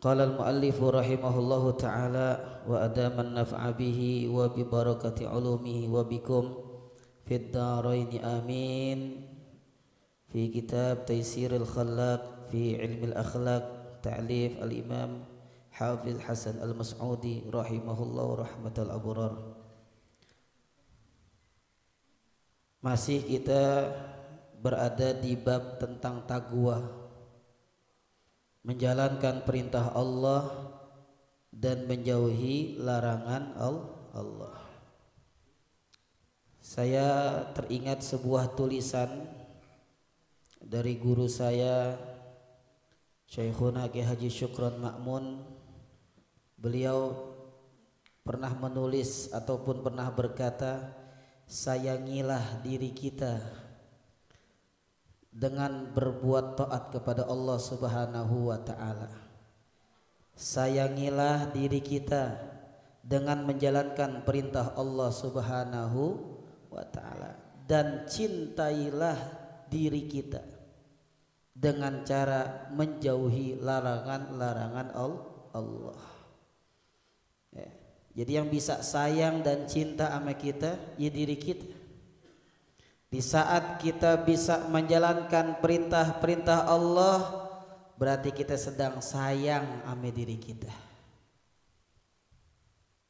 Qala al-muallif rahimahullahu ta'ala wa adama an-naf'a bihi wa bi barakati ulumihi wa bikum fid dharain amin. Fi kitab Taysirul Khallaq fi ilmi al-akhlaq ta'lif al-imam Hafiz Hasan al-Mas'udi rahimahullahu rahmatal abrar. Masih kita berada di bab tentang taqwa, menjalankan perintah Allah dan menjauhi larangan Allah. Saya teringat sebuah tulisan dari guru saya Syekhuna Ki Haji Syukron Ma'mun. Beliau pernah menulis ataupun pernah berkata, sayangilah diri kita dengan berbuat taat kepada Allah Subhanahu wa ta'ala. Sayangilah diri kita dengan menjalankan perintah Allah Subhanahu wa ta'ala, dan cintailah diri kita dengan cara menjauhi larangan-larangan Allah. Ya. Jadi yang bisa sayang dan cinta sama kita ya diri kita. Di saat kita bisa menjalankan perintah-perintah Allah, berarti kita sedang sayang sama diri kita.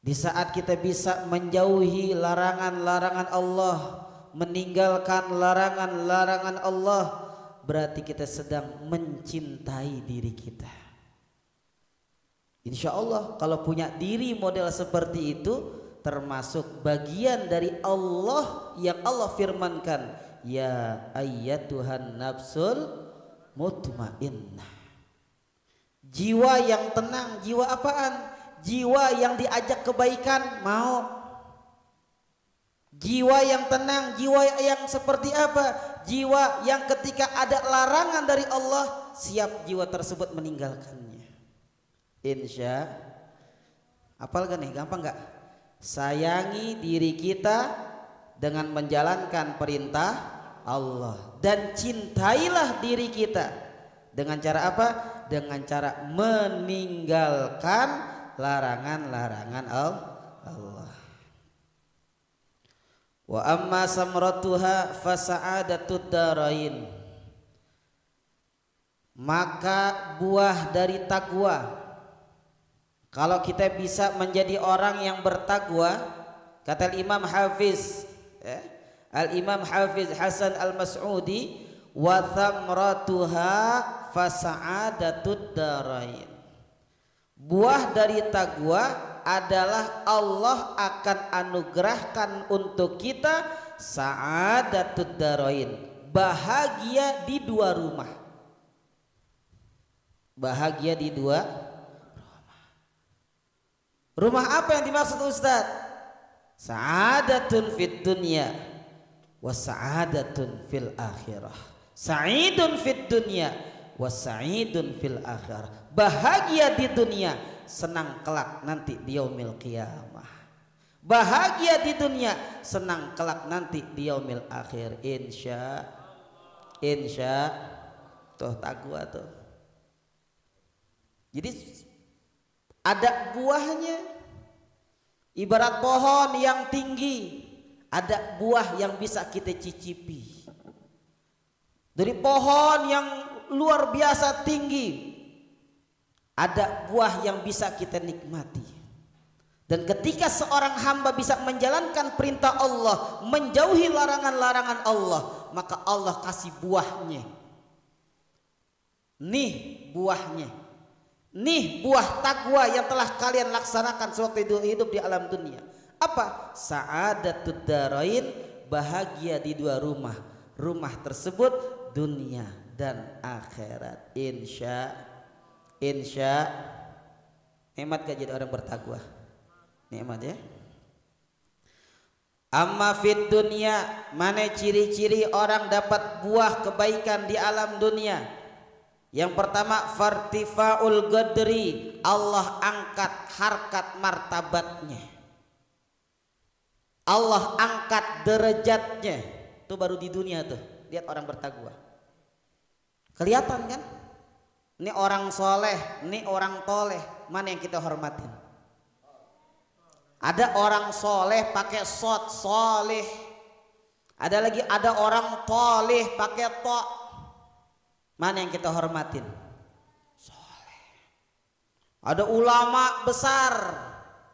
Di saat kita bisa menjauhi larangan-larangan Allah, meninggalkan larangan-larangan Allah, berarti kita sedang mencintai diri kita. Insya Allah kalau punya diri model seperti itu, termasuk bagian dari Allah yang Allah firmankan, ya ayyatuhan nafsul mutmainnah. Jiwa yang tenang, jiwa apaan? Jiwa yang diajak kebaikan mau. Jiwa yang tenang, jiwa yang seperti apa? Jiwa yang ketika ada larangan dari Allah, siap jiwa tersebut meninggalkannya. Insya apal gak nih? Gampang gak? Sayangi diri kita dengan menjalankan perintah Allah, dan cintailah diri kita dengan cara apa? Dengan cara meninggalkan larangan-larangan Allah. Wa amma samratuha fasa'adatud darain. Maka buah dari taqwa, kalau kita bisa menjadi orang yang bertakwa, kata Imam Hafiz Al-Imam Hafiz Hasan Al-Mas'udi, wa thamratuha fasa'adatud darain. Buah dari takwa adalah Allah akan anugerahkan untuk kita sa'adatud darain, bahagia di dua rumah. Bahagia di dua rumah. Apa yang dimaksud Ustaz? Sa'adatun fid dunya wa sa'adatun fil akhirah. Sa'idun fid dunya wa sa'idun fil akhirah. Bahagia di dunia, senang kelak nanti di yaumil qiyamah. Bahagia di dunia, senang kelak nanti di yaumil akhir. Insya tuh taqwa tuh. Jadi ada buahnya, ibarat pohon yang tinggi, ada buah yang bisa kita cicipi. Dari pohon yang luar biasa tinggi, ada buah yang bisa kita nikmati. Dan ketika seorang hamba bisa menjalankan perintah Allah, menjauhi larangan-larangan Allah, maka Allah kasih buahnya. Nih buahnya. Nih buah takwa yang telah kalian laksanakan sewaktu hidup di alam dunia. Apa? Sa'adatud darain, bahagia di dua rumah. Rumah tersebut dunia dan akhirat. Insya nikmat gak jadi orang bertakwa? Nikmat ya. Amma fid dunia, mana ciri-ciri orang dapat buah kebaikan di alam dunia? Yang pertama, fartifaul qadri, Allah angkat harkat martabatnya, Allah angkat derajatnya. Itu baru di dunia tuh. Lihat orang bertakwa, kelihatan kan? Ini orang soleh, ini orang toleh, mana yang kita hormatin? Ada orang soleh pakai sod, soleh. Ada lagi ada orang toleh pakai to. Mana yang kita hormatin? Soleh. Ada ulama besar,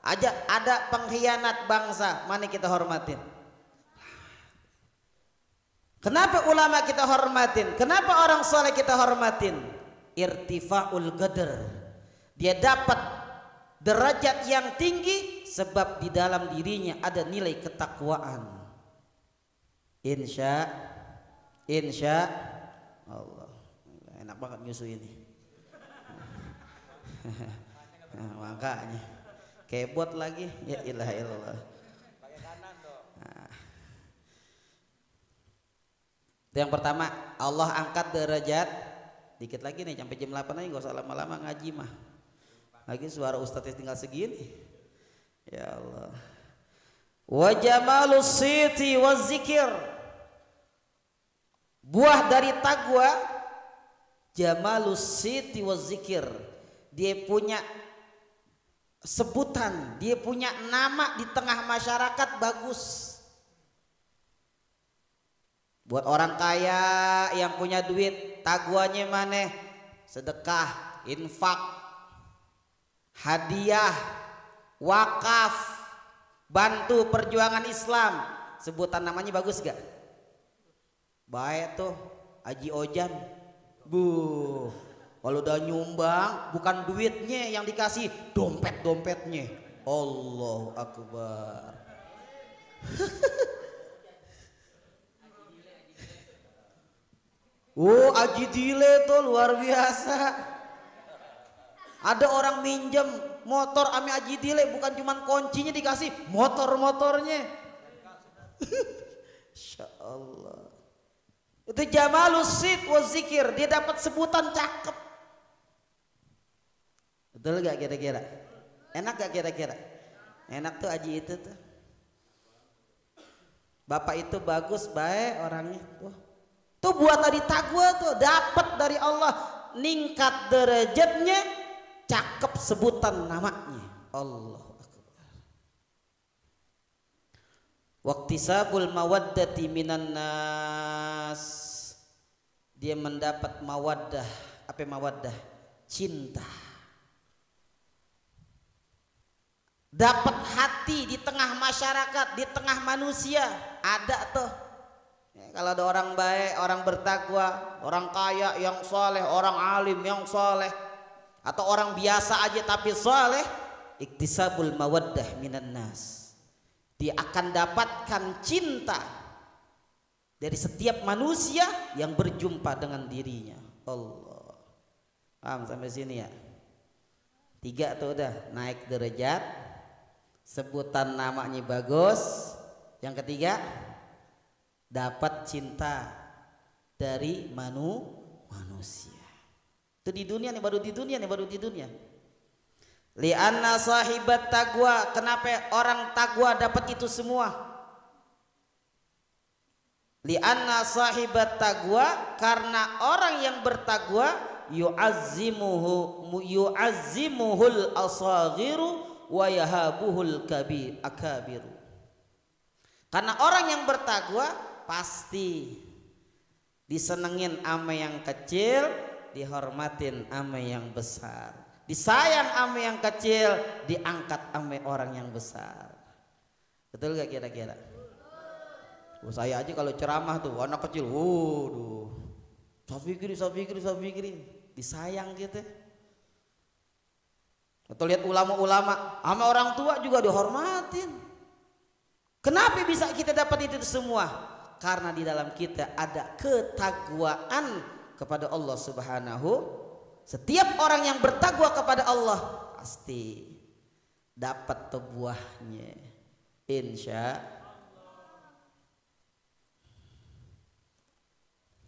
ada pengkhianat bangsa, mana yang kita hormatin? Kenapa ulama kita hormatin? Kenapa orang soleh kita hormatin? Irtifaul qadar. Dia dapat derajat yang tinggi sebab di dalam dirinya ada nilai ketakwaan. Insya Allah. Enak banget nyusu ini. Nah, makanya kebot lagi, ya ilaha illallah. Yang pertama, Allah angkat derajat. Dikit lagi nih, sampai jam 8 aja, gak usah lama-lama ngaji mah. Lagi suara ustadz tinggal segini. Ya Allah. Wa jamalus siti wa zikir. Buah dari taqwa, jamalus siti wa zikir. Dia punya sebutan, dia punya nama di tengah masyarakat bagus. Buat orang kaya yang punya duit, taqwanya mana? Sedekah, infak, hadiah, wakaf, bantu perjuangan Islam. Sebutan namanya bagus gak? Baik tuh Haji Ojan. Bu, kalau udah nyumbang bukan duitnya yang dikasih, dompetnya. Allahu Akbar. Oh, Aji Dile tuh luar biasa. Ada orang minjem motor ame Aji Dile, bukan cuman kuncinya dikasih, motornya. Insya Allah. Itu jamalus sit wa zikir, dia dapat sebutan cakep. Betul gak kira-kira? Enak gak kira-kira? Enak tuh Aji itu tuh. Bapak itu bagus, baik orangnya tuh. Tuh buat tadi taqwa tuh, dapat dari Allah, ningkat derajatnya, cakep sebutan namanya. Allahu Akbar. Waqtisabul mawaddati minan nas. Dia mendapat mawaddah. Apa mawaddah? Cinta. Dapat hati di tengah masyarakat, di tengah manusia. Ada tuh. Kalau ada orang baik, orang bertakwa, orang kaya yang soleh, orang alim yang soleh, atau orang biasa aja tapi soleh, iktisabul mawaddah minan nas. Dia akan dapatkan cinta dari setiap manusia yang berjumpa dengan dirinya. Allah. Paham sampai sini ya? 3 tuh udah naik derajat, sebutan namanya bagus. Yang ketiga, dapat cinta dari manusia. Itu di dunia nih, baru di dunia. Li'anna sahibat taqwa. Kenapa orang taqwa dapat itu semua? Li'anna sahibat taqwa, karena orang yang bertakwa yu'azzimuhul asaghiru wa yahabuhul akabiru. Karena orang yang bertakwa pasti disenengin ama yang kecil, dihormatin ama yang besar, disayang ama yang kecil, diangkat ama orang yang besar. Betul gak kira-kira? Saya aja kalau ceramah tuh anak kecil, waduh, saya pikir, disayang gitu. Atau lihat ulama-ulama, ama orang tua juga dihormatin. Kenapa bisa kita dapat itu semua? Karena di dalam kita ada ketakwaan kepada Allah Subhanahu. Setiap orang yang bertakwa kepada Allah pasti dapat buahnya, insya Allah.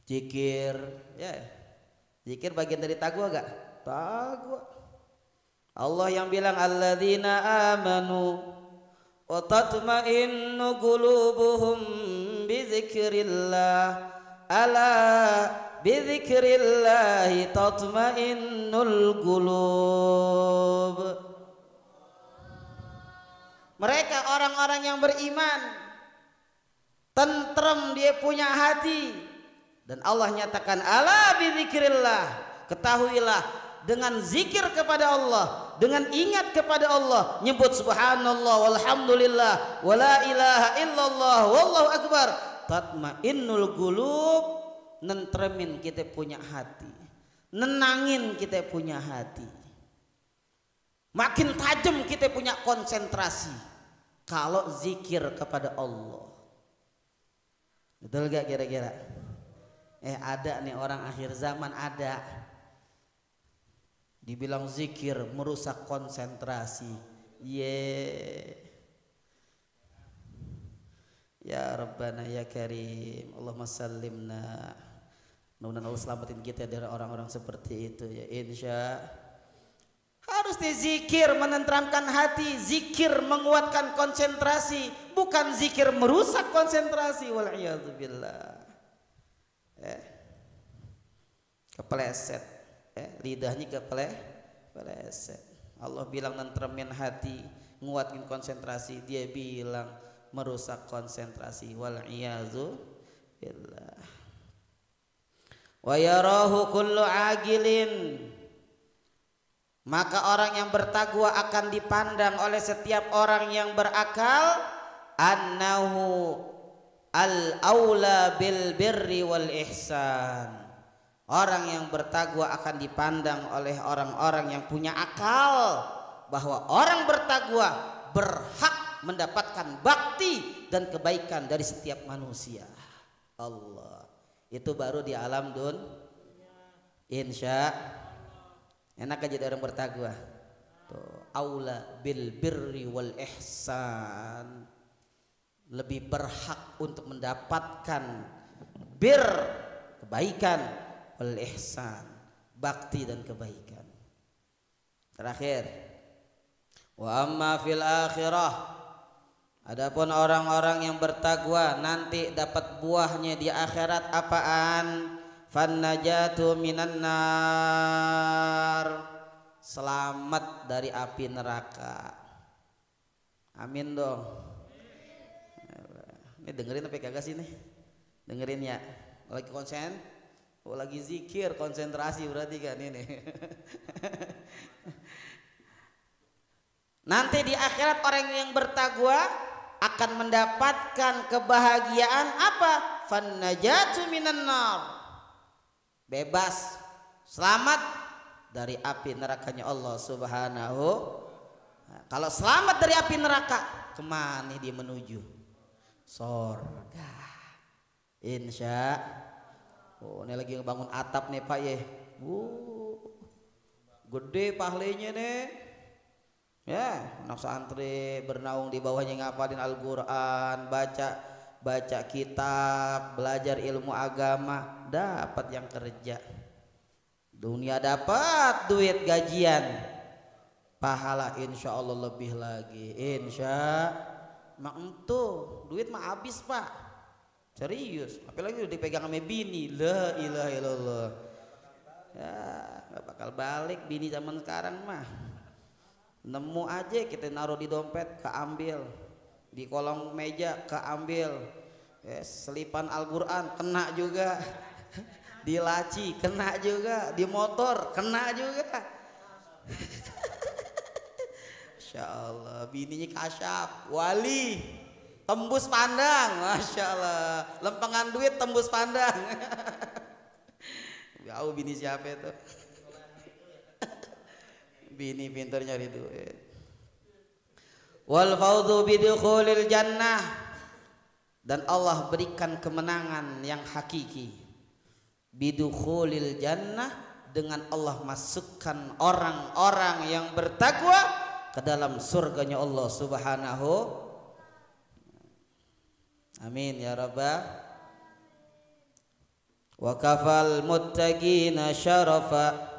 Zikir, ya, zikir bagian dari takwa gak? Takwa. Allah yang bilang alladzina amanu wa tatma'innu qulubuhum bi dzikrillah ala bidzikrillahi tatmainnul qulub. Mereka orang-orang yang beriman, tentrem dia punya hati, dan Allah nyatakan ala bidzikrillah, ketahuilah dengan zikir kepada Allah, dengan ingat kepada Allah, nyebut subhanallah walhamdulillah wala ilaha illallah wallahu akbar, tatmainnul qulub, nentremin kita punya hati, nenangin kita punya hati, makin tajam kita punya konsentrasi kalau zikir kepada Allah. Betul gak kira-kira? Ada nih orang akhir zaman, ada dibilang zikir merusak konsentrasi. Ya Rabbana ya Karim, Allahumma sallimna. Mudah-mudahan Allah selamatin kita dari orang-orang seperti itu ya. Insya harus dizikir menenteramkan hati, zikir menguatkan konsentrasi, bukan zikir merusak konsentrasi. Wal'iyadzubillah. Kepleset, lidahnya kepleset. Allah bilang nentremin hati, nguatin konsentrasi, dia bilang merusak konsentrasi. Wal'iyadzubillah. Wa yarahu kullu agilin, maka orang yang bertakwa akan dipandang oleh setiap orang yang berakal annahu al-aula bil birri wal ihsan. Orang yang bertakwa akan dipandang oleh orang-orang yang punya akal bahwa orang bertakwa berhak mendapatkan bakti dan kebaikan dari setiap manusia. Allah, itu baru di alam insya enak aja orang bertakwa. Tuh, aula bil birri wal ihsan, lebih berhak untuk mendapatkan bir, kebaikan, wal ihsan, bakti dan kebaikan. Terakhir, wa amma fil akhirah, adapun orang-orang yang bertakwa nanti dapat buahnya di akhirat apaan? Fannajatu minan nar, selamat dari api neraka. Amin dong. Ini dengerin apa kagak sih nih? Dengerin ya. Lagi konsen, lagi zikir, konsentrasi berarti kan ini. Nanti di akhirat orang yang bertakwa akan mendapatkan kebahagiaan apa? Fannajatu minan nar, bebas, selamat dari api nerakanya Allah Subhanahu. Nah, kalau selamat dari api neraka, kemana dia menuju? Sorga. Insya. Oh, ini lagi ngebangun atap nih Pak ye. Gede pahlenya nih. Ya, anak santri bernaung di bawahnya ngapalin Al-Qur'an, baca kitab, belajar ilmu agama, dapat yang kerja. Dunia dapat duit gajian, pahala insya Allah lebih lagi. Insya mak itu duit mah habis Pak, serius. Apalagi udah dipegang sama bini, la ilaha illallah. Ya gak bakal balik bini zaman sekarang mah. Nemu aja kita naruh di dompet keambil, di kolong meja keambil, selipan Al-Qur'an kena juga, di laci kena juga, di motor kena juga. Masya Allah, bininya kasyaf, wali, tembus pandang, Masya Allah, lempengan duit tembus pandang. Jauh bini siapa itu? Bini pintar nyari duit. Wal fawdhu bidukhulil jannah, dan Allah berikan kemenangan yang hakiki. Bidukhulil jannah, dengan Allah masukkan orang-orang yang bertakwa ke dalam surganya Allah Subhanahu. Amin ya rabbal. Wa kafal muttaqina syarafa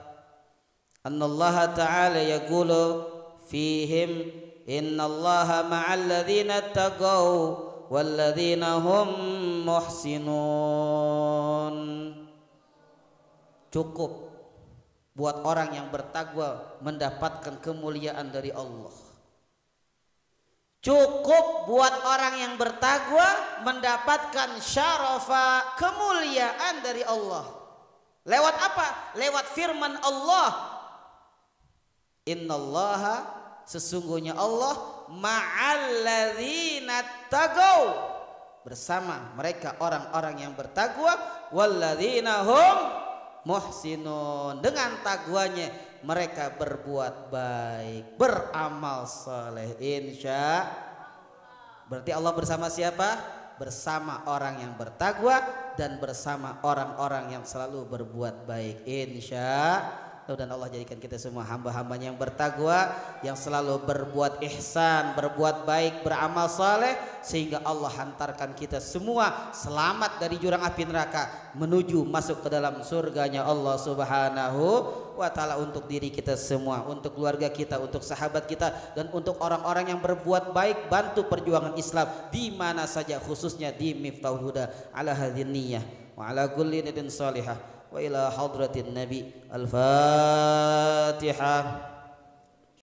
annallaha ta'ala yaqulu fihim innallaha ma'al ladzina taqaw wal ladzina hum muhsinun. cukup buat orang yang bertakwa mendapatkan kemuliaan dari Allah. Cukup buat orang yang bertakwa mendapatkan syarafa, kemuliaan dari Allah. Lewat apa? Lewat firman Allah. Innallaha, sesungguhnya Allah, ma'alladzina taqaw, bersama mereka orang-orang yang bertakwa, walladzina hum muhsinun, dengan takwanya mereka berbuat baik, beramal saleh. Insya berarti Allah bersama siapa? Bersama orang yang bertakwa dan bersama orang-orang yang selalu berbuat baik. Insya dan Allah jadikan kita semua hamba-hambanya yang bertakwa, yang selalu berbuat ihsan, berbuat baik, beramal saleh, sehingga Allah hantarkan kita semua selamat dari jurang api neraka menuju masuk ke dalam surganya Allah Subhanahu wa ta'ala. Untuk diri kita semua, untuk keluarga kita, untuk sahabat kita, dan untuk orang-orang yang berbuat baik, bantu perjuangan Islam di mana saja, khususnya di Miftahul Huda. Ala hadhin niyah wa ala kulli niyatin salihah wa ila hadratin nabi. Al-Fatihah.